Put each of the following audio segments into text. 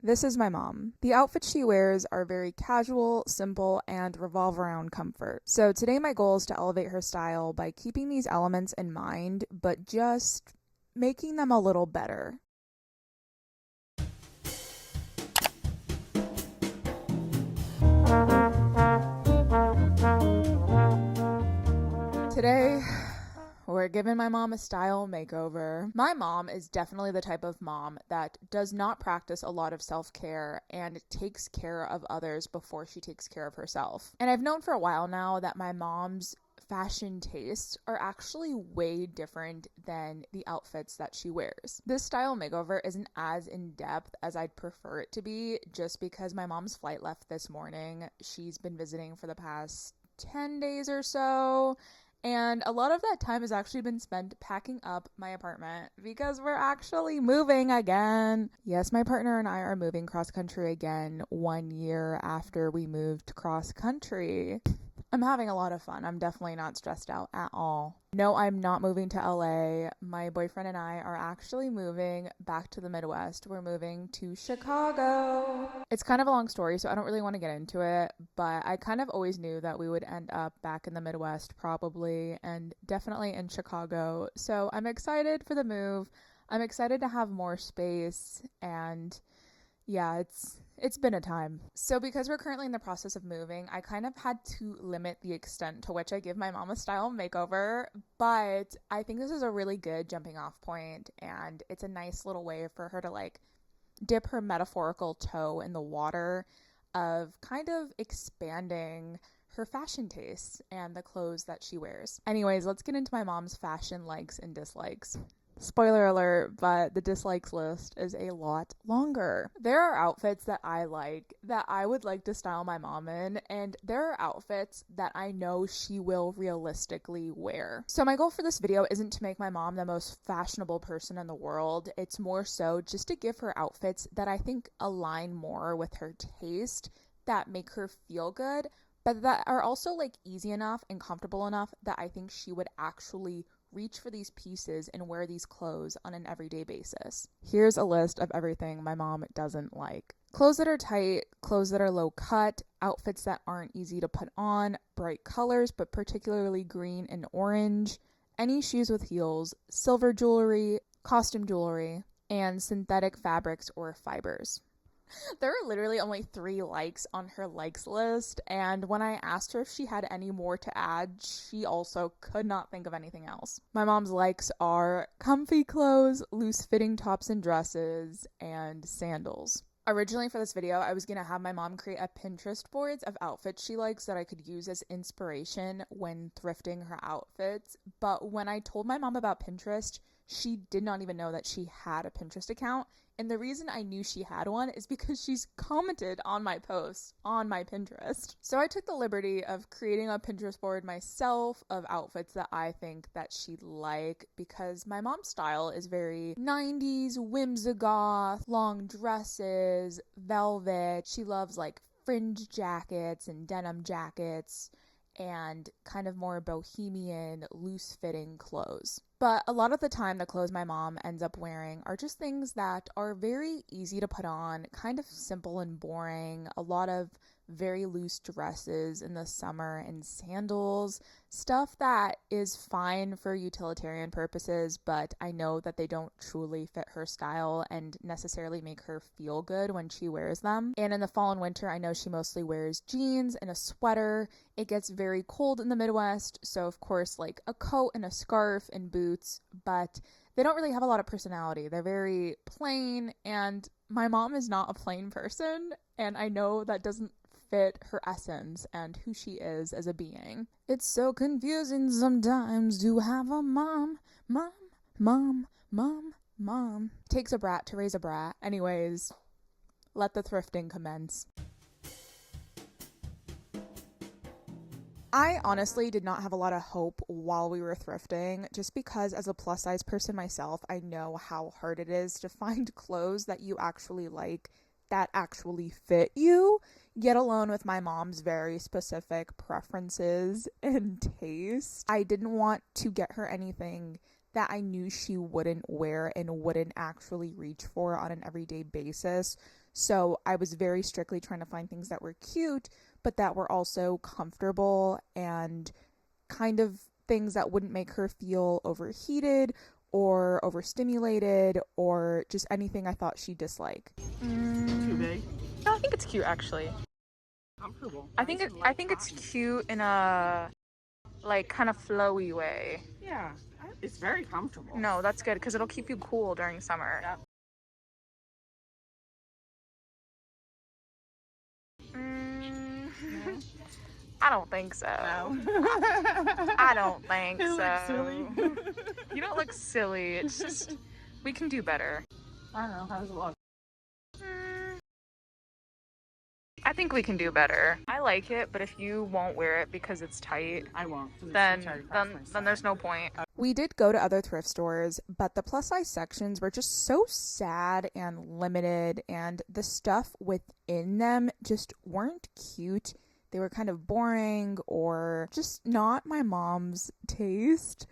This is my mom. The outfits she wears are very casual, simple, and revolve around comfort. So today my goal is to elevate her style by keeping these elements in mind, but just making them a little better. Today, we're giving my mom a style makeover. My mom is definitely the type of mom that does not practice a lot of self-care and takes care of others before she takes care of herself. And I've known for a while now that my mom's fashion tastes are actually way different than the outfits that she wears. This style makeover isn't as in-depth as I'd prefer it to be, just because my mom's flight left this morning. She's been visiting for the past 10 days or so. And a lot of that time has actually been spent packing up my apartment because we're actually moving again. Yes, my partner and I are moving cross country again 1 year after we moved cross country. I'm having a lot of fun. I'm definitely not stressed out at all. No, I'm not moving to LA. My boyfriend and I are actually moving back to the Midwest. We're moving to Chicago. It's kind of a long story, so I don't really want to get into it, but I kind of always knew that we would end up back in the Midwest probably, and definitely in Chicago. So I'm excited for the move. I'm excited to have more space, and yeah, it's been a time. So because we're currently in the process of moving, I kind of had to limit the extent to which I give my mom a style makeover, but I think this is a really good jumping off point, and it's a nice little way for her to like dip her metaphorical toe in the water of kind of expanding her fashion tastes and the clothes that she wears. Anyways, let's get into my mom's fashion likes and dislikes. Spoiler alert, but the dislikes list is a lot longer. There are outfits that I like that I would like to style my mom in, and there are outfits that I know she will realistically wear. So my goal for this video isn't to make my mom the most fashionable person in the world. It's more so just to give her outfits that I think align more with her taste, that make her feel good, but that are also like easy enough and comfortable enough that I think she would actually reach for these pieces and wear these clothes on an everyday basis. Here's a list of everything my mom doesn't like. Clothes that are tight, clothes that are low cut, outfits that aren't easy to put on, bright colors, but particularly green and orange, any shoes with heels, silver jewelry, costume jewelry, and synthetic fabrics or fibers. There are literally only 3 likes on her likes list, and when I asked her if she had any more to add, she also could not think of anything else. My mom's likes are comfy clothes, loose-fitting tops and dresses, and sandals. Originally for this video, I was going to have my mom create a Pinterest boards of outfits she likes that I could use as inspiration when thrifting her outfits, but when I told my mom about Pinterest, she did not even know that she had a Pinterest account. And the reason I knew she had one is because she's commented on my posts on my Pinterest. So I took the liberty of creating a Pinterest board myself of outfits that I think that she'd like, because my mom's style is very 90s, whimsigoth, long dresses, velvet. She loves like fringe jackets and denim jackets and kind of more bohemian, loose-fitting clothes. But a lot of the time, the clothes my mom ends up wearing are just things that are very easy to put on, kind of simple and boring, a lot of very loose dresses in the summer and sandals, stuff that is fine for utilitarian purposes, but I know that they don't truly fit her style and necessarily make her feel good when she wears them. And in the fall and winter, I know she mostly wears jeans and a sweater. It gets very cold in the Midwest, so of course like a coat and a scarf and boots, but they don't really have a lot of personality. They're very plain, and my mom is not a plain person, and I know that doesn't fit her essence and who she is as a being. It's so confusing sometimes to have a mom. Takes a brat to raise a brat. Anyways, let the thrifting commence. I honestly did not have a lot of hope while we were thrifting, just because as a plus size person myself, I know how hard it is to find clothes that you actually like, that actually fit you, yet alone with my mom's very specific preferences and tastes. I didn't want to get her anything that I knew she wouldn't wear and wouldn't actually reach for on an everyday basis. So I was very strictly trying to find things that were cute, but that were also comfortable and kind of things that wouldn't make her feel overheated or overstimulated or just anything I thought she'd dislike. Too big. No, I think it's cute actually. Comfortable. I think it's cute in a like kind of flowy way. Yeah, it's very comfortable. No, that's good because it'll keep you cool during summer. Yep. Mm, I don't think so. No. I don't think It so. looks silly. You don't look silly. It's just we can do better. I don't know. How does it look? I think we can do better. I like it, but if you won't wear it because it's tight, I won't. then there's no point. We did go to other thrift stores, but the plus size sections were just so sad and limited, and the stuff within them just weren't cute. They were kind of boring or just not my mom's taste.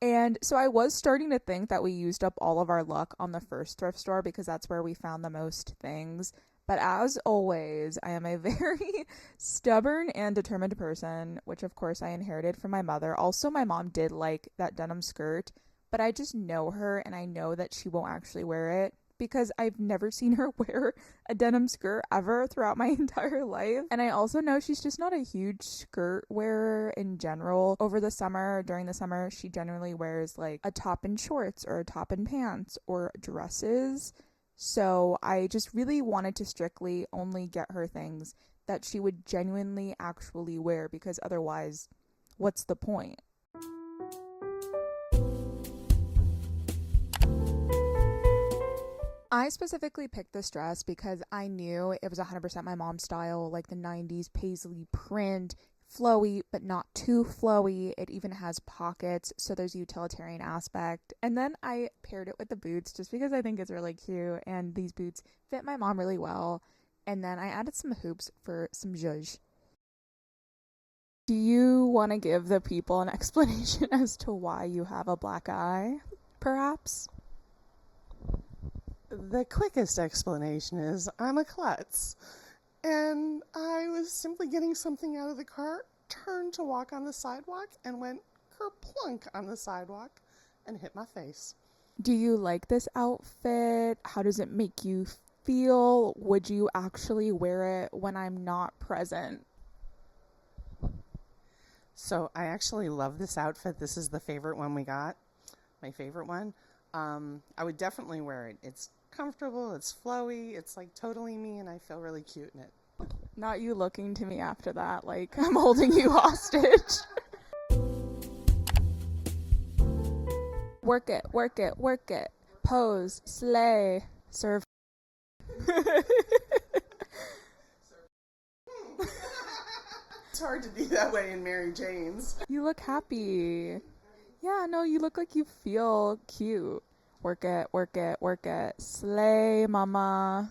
And so I was starting to think that we used up all of our luck on the first thrift store because that's where we found the most things. But as always, I am a very stubborn and determined person, which of course I inherited from my mother. Also, my mom did like that denim skirt, but I just know her and I know that she won't actually wear it because I've never seen her wear a denim skirt ever throughout my entire life. And I also know she's just not a huge skirt wearer in general. Over the summer, during the summer, she generally wears like a top and shorts or a top and pants or dresses. So I just really wanted to strictly only get her things that she would genuinely actually wear because otherwise, what's the point? I specifically picked this dress because I knew it was 100% my mom's style, like the 90s paisley print, flowy but not too flowy. It even has pockets, so there's a utilitarian aspect. And then I paired it with the boots just because I think it's really cute, and these boots fit my mom really well. And then I added some hoops for some zhuzh. Do you want to give the people an explanation as to why you have a black eye, perhaps? The quickest explanation is I'm a klutz. And I was simply getting something out of the car, turned to walk on the sidewalk, and went kerplunk on the sidewalk and hit my face. Do you like this outfit? How does it make you feel? Would you actually wear it when I'm not present? So I actually love this outfit. This is the favorite one we got. My favorite one. I would definitely wear it. It's comfortable, it's flowy, it's like totally me, and I feel really cute in it. Not you looking to me after that like I'm holding you hostage. Work it, work it, work it. Pose, slay, serve. It's hard to be that way in Mary Jane's. You look happy. Yeah, no, you look like you feel cute. Work it, work it, work it. Slay, mama.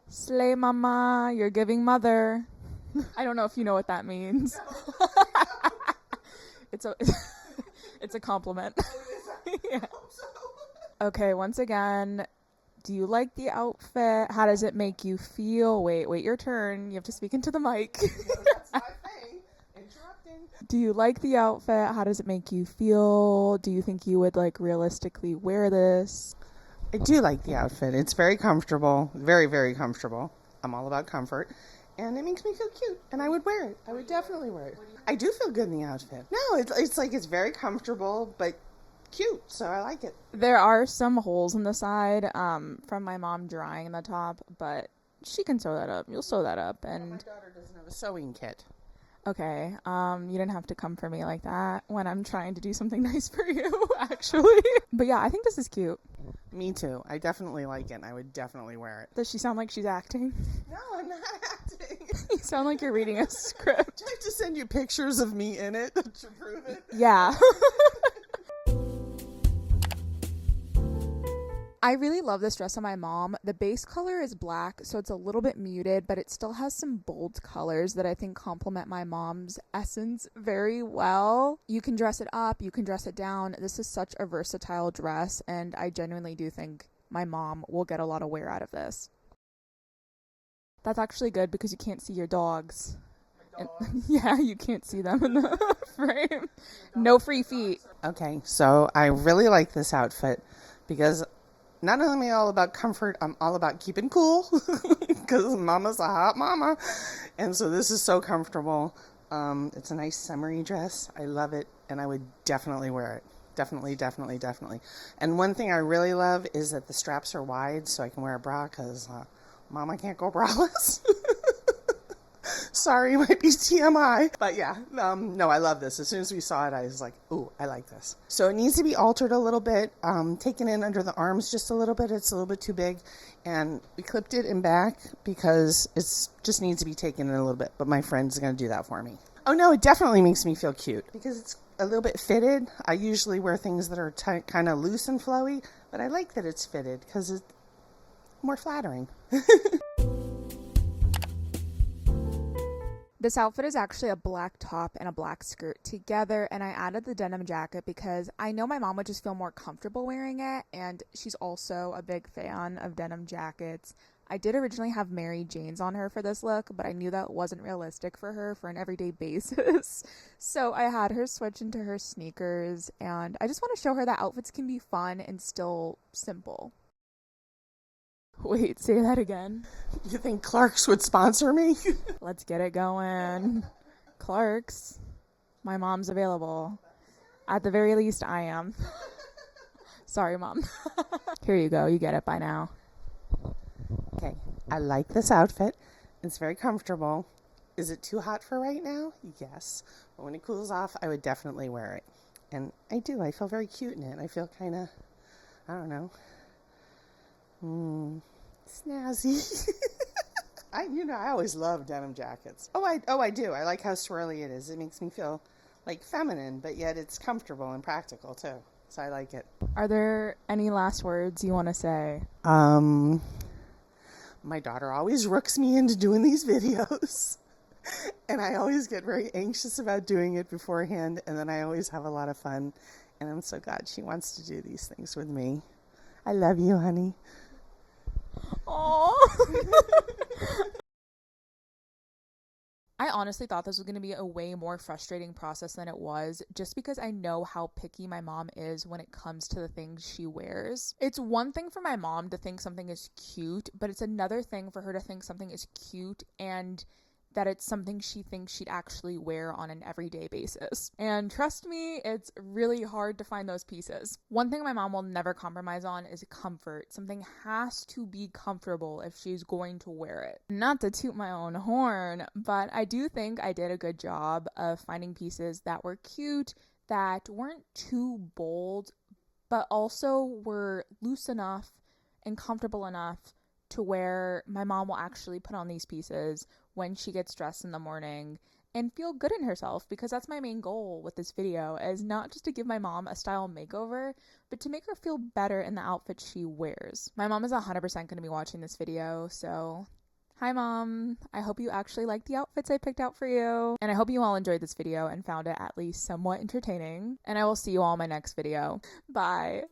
Slay, mama. You're giving mother. I don't know if you know what that means. It's a compliment. Yeah. Okay, once again, do you like the outfit? How does it make you feel? Wait, your turn. You have to speak into the mic. That's my thing. Interrupting. Do you like the outfit? How does it make you feel? Do you think you would like realistically wear this? I do like the outfit. It's very comfortable. Very, very comfortable. I'm all about comfort. And it makes me feel cute. And I would wear it. I would definitely wear it. I do feel good in the outfit. No, it's like it's very comfortable, but cute. So I like it. There are some holes in the side from my mom drying the top, but she can sew that up. You'll sew that up. And My daughter doesn't have a sewing kit. okay, you didn't have to come for me like that when I'm trying to do something nice for you, actually. But yeah, I think this is cute. Me too. I definitely like it. I would definitely wear it. Does she sound like she's acting? No, I'm not acting. You sound like you're reading a script. Do I have to send you pictures of me in it to prove it? Yeah. I really love this dress on my mom. The base color is black, so it's a little bit muted, but it still has some bold colors that I think complement my mom's essence very well. You can dress it up, you can dress it down. This is such a versatile dress, and I genuinely do think my mom will get a lot of wear out of this. That's actually good because you can't see your dogs. And, yeah, you can't see them in the frame. No free feet. Okay, so I really like this outfit because not only am I all about comfort, I'm all about keeping cool because mama's a hot mama. And so this is so comfortable. It's a nice summery dress. I love it, and I would definitely wear it. Definitely, definitely, definitely. And one thing I really love is that the straps are wide so I can wear a bra because mama can't go braless. Sorry, it might be TMI. But yeah, no, I love this. As soon as we saw it, I was like, ooh, I like this. So it needs to be altered a little bit, taken in under the arms just a little bit. It's a little bit too big. And we clipped it in back because it just needs to be taken in a little bit. But my friend's going to do that for me. Oh, no, it definitely makes me feel cute because it's a little bit fitted. I usually wear things that are kind of loose and flowy, but I like that it's fitted because it's more flattering. This outfit is actually a black top and a black skirt together, and I added the denim jacket because I know my mom would just feel more comfortable wearing it, and she's also a big fan of denim jackets. I did originally have Mary Jane's on her for this look, but I knew that wasn't realistic for her for an everyday basis. So I had her switch into her sneakers, and I just want to show her that outfits can be fun and still simple. Wait, say that again. You think Clark's would sponsor me? Let's get it going. Clark's. My mom's available. At the very least, I am. Sorry, Mom. Here you go. You get it by now. Okay, I like this outfit. It's very comfortable. Is it too hot for right now? Yes. But when it cools off, I would definitely wear it. And I do. I feel very cute in it. I feel kind of, I don't know, snazzy. I always love denim jackets. Oh, I do. I like how swirly it is. It makes me feel like feminine, but yet it's comfortable and practical too. So I like it. Are there any last words you want to say? My daughter always rooks me into doing these videos. And I always get very anxious about doing it beforehand. And then I always have a lot of fun. And I'm so glad she wants to do these things with me. I love you, honey. Aww. I honestly thought this was going to be a way more frustrating process than it was, just because I know how picky my mom is when it comes to the things she wears. It's one thing for my mom to think something is cute, but it's another thing for her to think something is cute and that it's something she thinks she'd actually wear on an everyday basis. And trust me, it's really hard to find those pieces. One thing my mom will never compromise on is comfort. Something has to be comfortable if she's going to wear it. Not to toot my own horn, but I do think I did a good job of finding pieces that were cute, that weren't too bold, but also were loose enough and comfortable enough to where my mom will actually put on these pieces when she gets dressed in the morning and feel good in herself, because that's my main goal with this video, is not just to give my mom a style makeover, but to make her feel better in the outfit she wears. My mom is 100% going to be watching this video, so hi Mom, I hope you actually like the outfits I picked out for you, and I hope you all enjoyed this video and found it at least somewhat entertaining, and I will see you all in my next video. Bye!